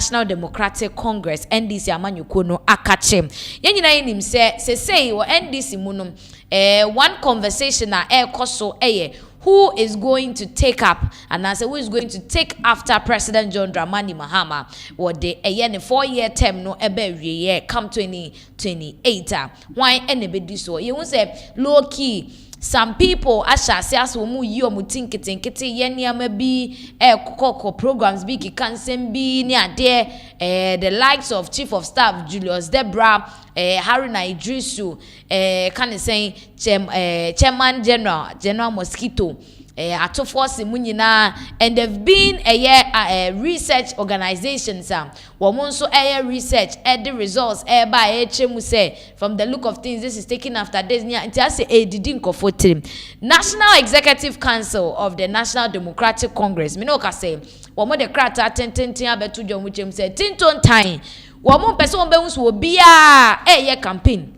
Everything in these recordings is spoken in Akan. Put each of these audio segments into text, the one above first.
National Democratic Congress NDC amanyuko no akache yenyina yenim say wo NDC mu no one conversation na ekoso who is going to take up and as who is going to take after President John Dramani Mahama what the 4-year term no ebe come 2028 why anybody so you say low key some people ashase aso mu yi omutinketenkete yeniama bi kokoko programs bi kikansem bi ni ade the likes of Chief of Staff Julius Debra Haruna Idrisu can say Chairman General Mosquito ato force mu nyina and they've been a research organizations women so research the results by chemu say from the look of things this is taken after this ntia say didn't kofotim National Executive Council of the National Democratic Congress me no ka say women the krata tenten abeto dwom chem say tinton time women person be so bia campaign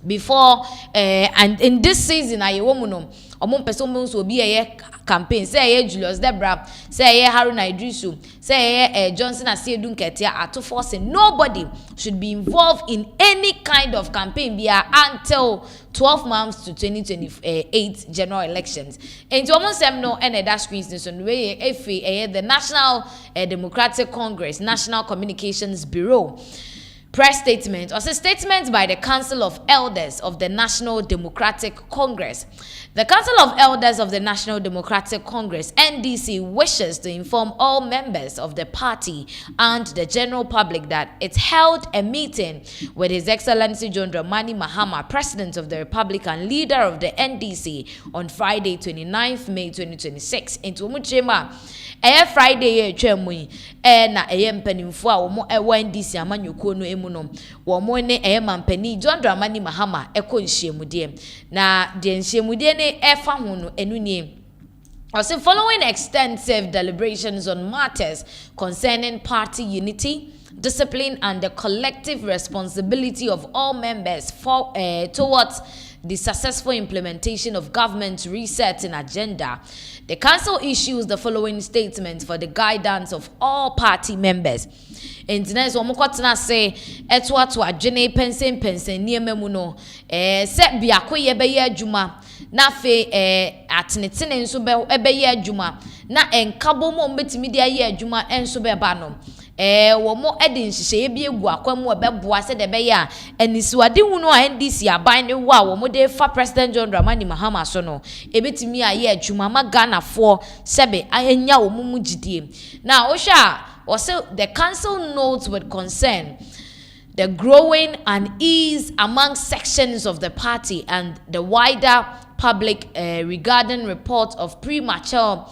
before and in this season aye women no omon person so be campaign say Julius Debra say Haruna Idrisu say Johnson Asiedu Nketia ato force nobody should be involved in any kind of campaign until 12 months to 2028 general elections and to omon sem no and that screens so we the National Democratic Congress National Communications Bureau press statement or say statement by the Council of Elders of the National Democratic Congress. The Council of Elders of the National Democratic Congress NDC wishes to inform all members of the party and the general public that it held a meeting with His Excellency John Dramani Mahama, President of the Republic and leader of the NDC on Friday 29th May 2026 into Umuchema Friday twemu na mpanimfo a wo NDC amanyuko no emu no wo mo ne mampani John Dramani Mahama nhyemude na de nhyemude ne fa ho no enu nie. Also, following extensive deliberations on matters concerning party unity, discipline and the collective responsibility of all members towards the successful implementation of government's resetting agenda, the council issues the following statement for the guidance of all party members. Internet omukotena say etwato adwene pensen niema mu no se biakoye beye adwuma na fe atenetene nso beye adwuma na enkabo mo mbetimi de aye adwuma enso beba no wo mo edi nhihye bi egu akwamu obeboa se de beye a enisiwade hu no a NDC aban ne wo mo de fa President John Dramani Mahama so no ebetimi aye adwuma ma Ghana for sebe anya wo mu gidie na ohwa also the council notes with concern the growing unease among sections of the party and the wider public regarding reports of premature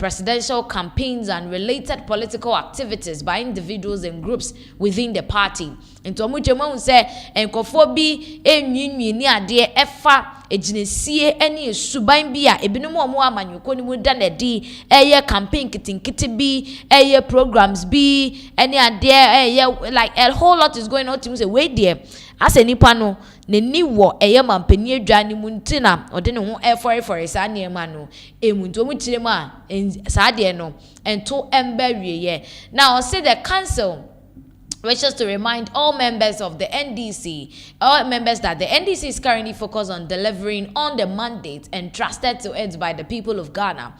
presidential campaigns and related political activities by individuals and groups within the party. Into omuchema say enkofo bi enwinwi ni ade efa eginesie ene esuban bi a ebinom omo amanyuko ni mu da na di campaign kitinkiti bi programs bi ene ade like a whole lot is going on to say we there as enipa no neni wo mampani adwa ni mu ntina ode ne ho for sa ne ma no emuntu omuchire ma sa de no ento embawie now say the council wishes to remind all members of the NDC, all members that the NDC is currently focused on delivering on the mandate entrusted to it by the people of Ghana.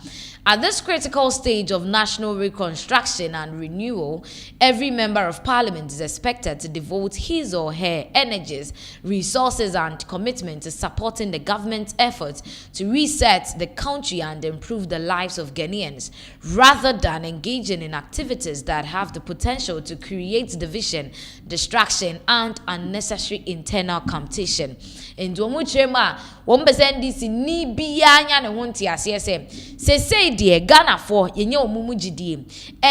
At this critical stage of national reconstruction and renewal, every member of parliament is expected to devote his or her energies, resources and commitment to supporting the government's efforts to reset the country and improve the lives of Ghanaians, rather than engaging in activities that have the potential to create division, distraction and unnecessary internal competition. In Duomuchema, 1% NDC ni biya nya ne wonti asese se de Ghana for yenye omumu gidie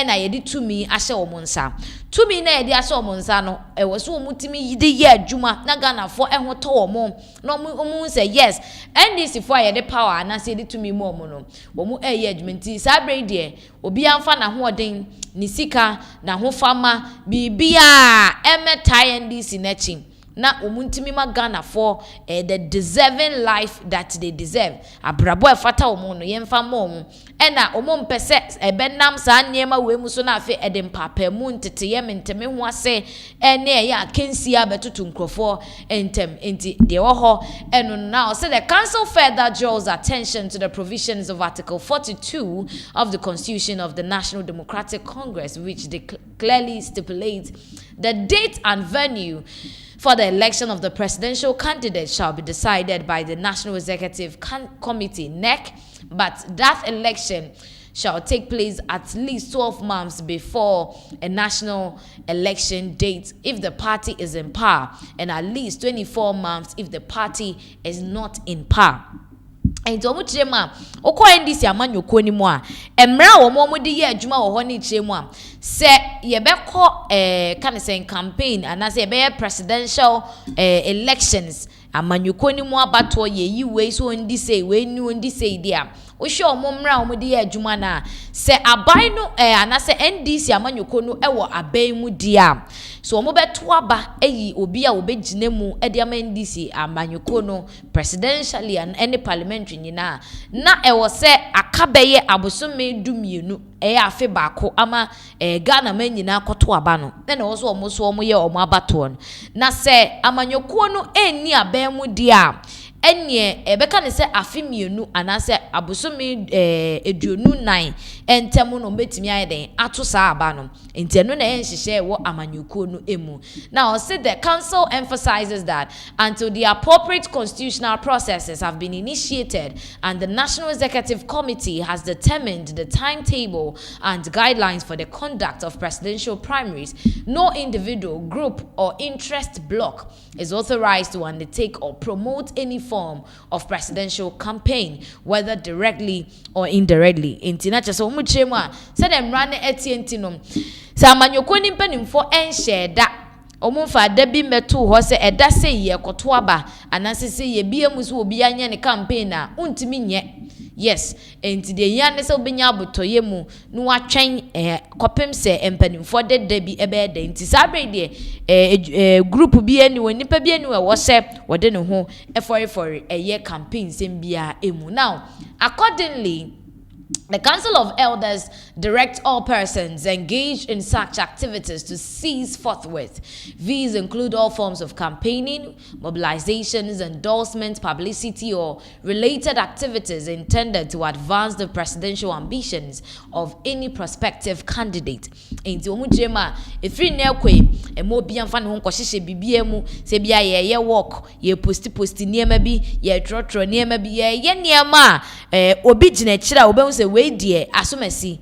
na yedi tumi ahye omonsa tumi na yedi ahye omonsa no ewoso omutimi yidi ye adwuma na Ghana for eho to omo na omu say yes NDC for yedi power na se yedi tumi mo omo no omu ye adwumenti sa bre de obi amfa na ho oden ni sika na ho fama bibia emetai NDC na chi na omuntimi ma Ghana for the deserving life that they deserve. Abrabo efata omo no yemfa mo ena omo mpese ebenam sa niema we mu so na afi edem papa mu ntete ye menteme ho ase ene ya kensi abetoto nkrofo entem enti de wo ho eno now so the council further draws attention to the provisions of Article 42 of the Constitution of the National Democratic Congress, which clearly stipulates the date and venue for the election of the presidential candidate shall be decided by the National Executive Committee, NEC, but that election shall take place at least 12 months before a national election date if the party is in power, and at least 24 months if the party is not in power. And to muchema oko NDC amanyoko ni mu a emra wo mo de ye adwuma wo ho ni chire mu a se ye beko kan say campaign and say be presidential elections amanyoko ni mu abato ye yi we so NDC we ni NDC dia wo hwe omomra wo de ye adwuma na se aban no anase NDC amanyoko no ewo aban mu dia so omo beto aba eyi obi a obegine mu de ama NDC amanyoko no presidentially and any parliamentary nyina na ewo se akabeye abosome dumienu afe baako ama Ghana man nyina koto aba no na wo so omo ye omo abato no na se amanyoko no eni aban mu dia enye ebeka ne se afimienu anase abosome eduonu nan entemu no betimi ayeden ato sa aba no entenu na enhihye wo amanyoko no emu. Now said the council emphasizes that until the appropriate constitutional processes have been initiated and the National Executive Committee has determined the timetable and guidelines for the conduct of presidential primaries, no individual, group or interest bloc is authorized to undertake or promote any form of presidential campaign, whether directly or indirectly. Intina cheso mu chema said them run etientinom sa amanyoko ni mpanimfo enhye da omumfa da bi meto ho se eda se ye koto aba anase se ye bia mu so obi anya ne campaign a untimi nye. Yes, enti de yan se obenya abotoye mu no watwen kopem se empanimfo de bi ebe de enti sabre de group bi ani woni pa bi ani wo se wode ne ho efori eye campaign sem bia emu. Now accordingly, the Council of Elders direct all persons engaged in such activities to cease forthwith. These include all forms of campaigning, mobilizations, endorsements, publicity, or related activities intended to advance the presidential ambitions of any prospective candidate. Enti omujema efri nekwe emo bia mfa ne ho nkohyehe bibia mu se bia ye work ye posti niema bi ye trotro niema bi ye niema obi gina kira obe se we die asomasi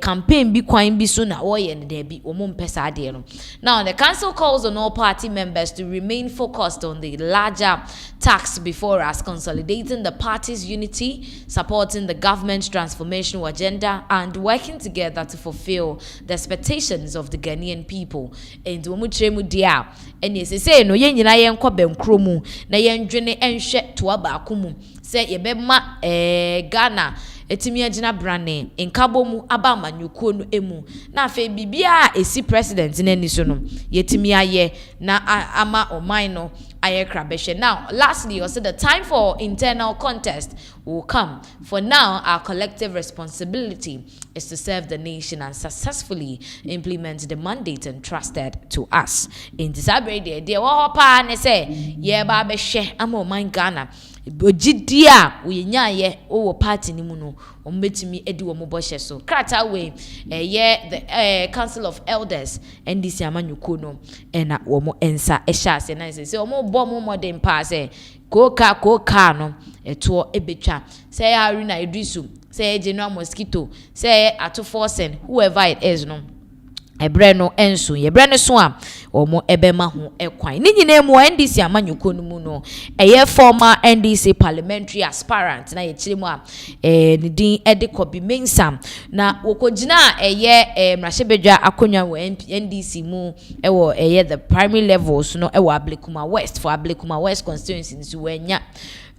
campaign bi kwan bi so na wo ye ne da bi omo mpesa ade no. Now the council calls on all party members to remain focused on the larger task before us, consolidating the party's unity, supporting the government's transformational agenda, and working together to fulfill the expectations of the Ghanaian people. And omo tremu dia eni se no ye nyina ye nkọ benkro mu na ye ndwene enhwe to aba akomu se ye bema Ghana etimi agina brane nkabo mu aba amanyuko no emu na afa bibia esi president na ni so no yetimi aye na ama oman no aye krabehwe. Now lastly, also the time for internal contest will come. For now, our collective responsibility is to serve the nation and successfully implement the mandate entrusted to us. In this abode de wo pa ne say ye ba behwe ama oman Ghana ojidia we nyaye o party ni mu no ombetimi edi wo moboshe so krata we the Council of Elders NDC amanyuko no na wo mo ensa ehya na say o mo bo mo modern pa say koka no eto ebetwa say Haruna Idrisu say General Mosquito say Ato Forsen whoever it is no ebre no enso yebre ne so a omo ebema ho ekwan ni nyina mu NDC amanyuko no mu no former NDC parliamentary aspirant na ye kire mu a ni din Edikobi Mensam na wokogina mrahebedwa akonwa wo NDC mu the primary levels no Ablekuma West for Ablekuma West constituency so wenya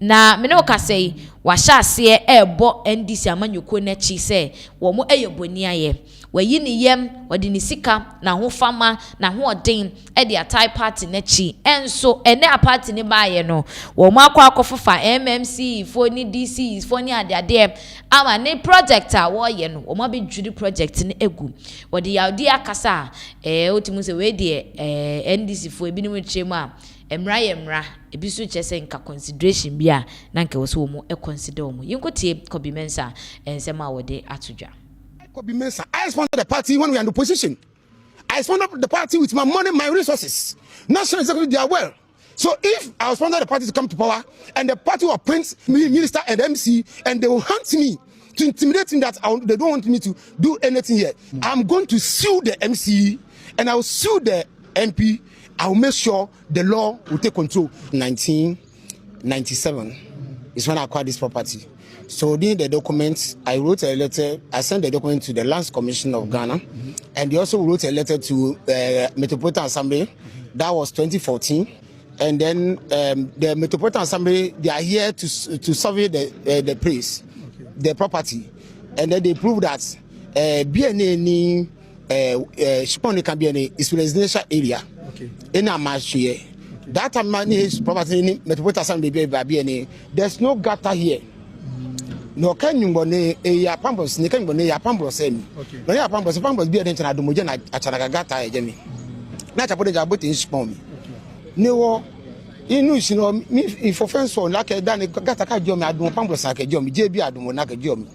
na me no ka say wa hya ase ebo NDC amanyuko na chi say wo mo eyeboni aye wayi ni yem wadi ni sika na ho fama na ho odin e de atai party na chi enso ene a party ne baaye no wo mo akwakofofa MMC fo ni DC fo ni ade ama ne project a wo ye no wo mo be dwudi project ne egu wadi yaudi akasa otimu se we de NDC fo ebi ni mo chemu a emra ebi so chese nka consideration bia na nka wo so mo e consider mo yinkotie Kobi Mensah ensema wode atodwa. Kobi Mensah, I sponsored the party when we are in the position. I sponsored the party with my money, my resources. National Executive, they are well. So if I sponsor the party to come to power and the party will appoint me minister and MC and they will hunt me to intimidate me that they don't want me to do anything here, I'm going to sue the MC and I will sue the MP. I will make sure the law will take control. 1997 is when I acquired this property. So in the documents, I wrote a letter. I sent the document to the Lands Commission of Ghana, and they also wrote a letter to Metropolitan Assembly. That was 2014, and then the Metropolitan Assembly, they are here to survey the place, the property, and then they prove that BNA Shiponi can be a residential area in a marsh here. That managed property in Metropolitan Assembly by BNA. There's no gutter here. No can you bone a pampers, Nikan bone a pampers, no ya pampers be a dental adumogen at Chanagata, Jemmy. Not a put a jabot in Spom. No, you know, me if offense or like a done gata jom, I do pampers like a jom, JB Adum like a jom.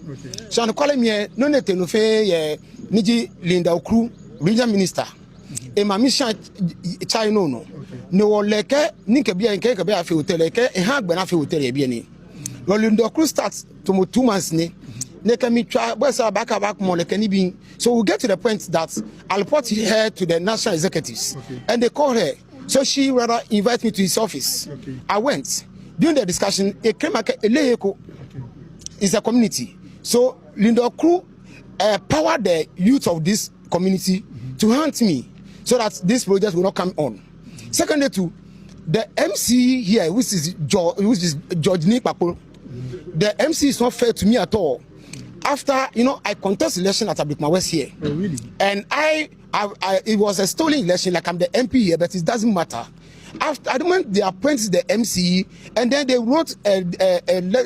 So I'm calling me no net no fe Niji Linda crew, regional minister. A mamisha China no like Ninkabia and Kaka Bear Hotel, a hard benafi hotel, a bieni. Linda crew starts to 2 months. So we get to the point that I'll report her to the national executives, and they call her. So she rather invite me to his office. I went. During the discussion, a Kremaka is a community. So Linda crew power the youth of this community to hunt me so that this project will not come on. Secondly, to the MC here, which is George Nick Papo, the MC is not fair to me at all. After I contest election at Abikma West here, really? And it was a stolen election. Like I'm the MP here, but it doesn't matter. After I don't they appointed the MC, and then they wrote a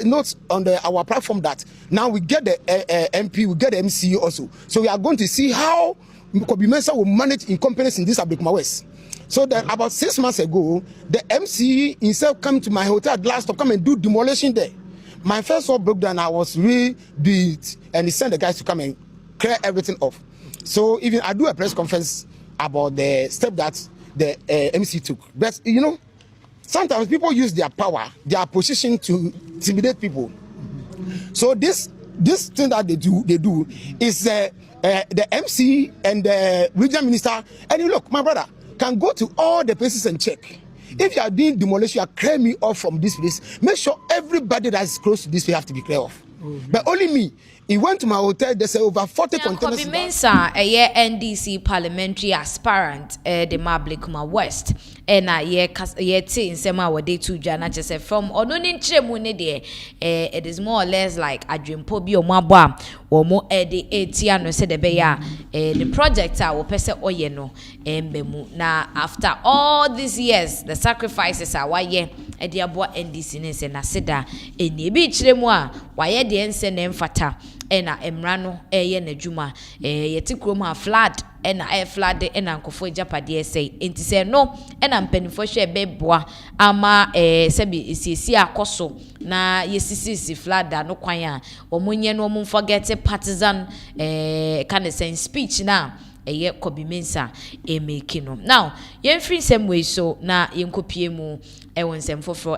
note on our platform that now we get the MP, we get the MC also. So we are going to see how Kobi Mensah will manage incompetence in this Abikma West. So then about 6 months ago, the MC himself came to my hotel at last to come and do demolition there. My first one broke down. I was rebuilt, and he sent the guys to come and clear everything off. So even I do a press conference about the step that the MC took. But sometimes people use their power, their position to intimidate people. So this thing that they do is the MC and the regional minister. And look, my brother can go to all the places and check. If you are doing demolition, you are clearing me off from this place. Make sure everybody that is close to this place have to be clear off. But only me. He went to my hotel. There's over 40 containers. Kobi Mensah, a NDC parliamentary aspirant, the Mablikuma West, and ye in Sema wade to Jana just from Ononin Chemune de. It is more or less like a dream pobi or mabwa or more the ATN said the beya. The project will pese oyeno embemu. Now after all these years, the sacrifices are why ye a diabwa NDC and Nasida in the beach remwa why the ensen emfata. Ena emrano eye na djuma yeti krom ha flood ena air flood ena nkofo japade say enti say no ena mpanifo hwe beboa ama sebi esiesi akoso na yesisi flood no kwan a omunye no omun forget partisan kind of saying speech na eye Kobi Mensah make no now yen free some way so na yen kopie mu ewon sem foforo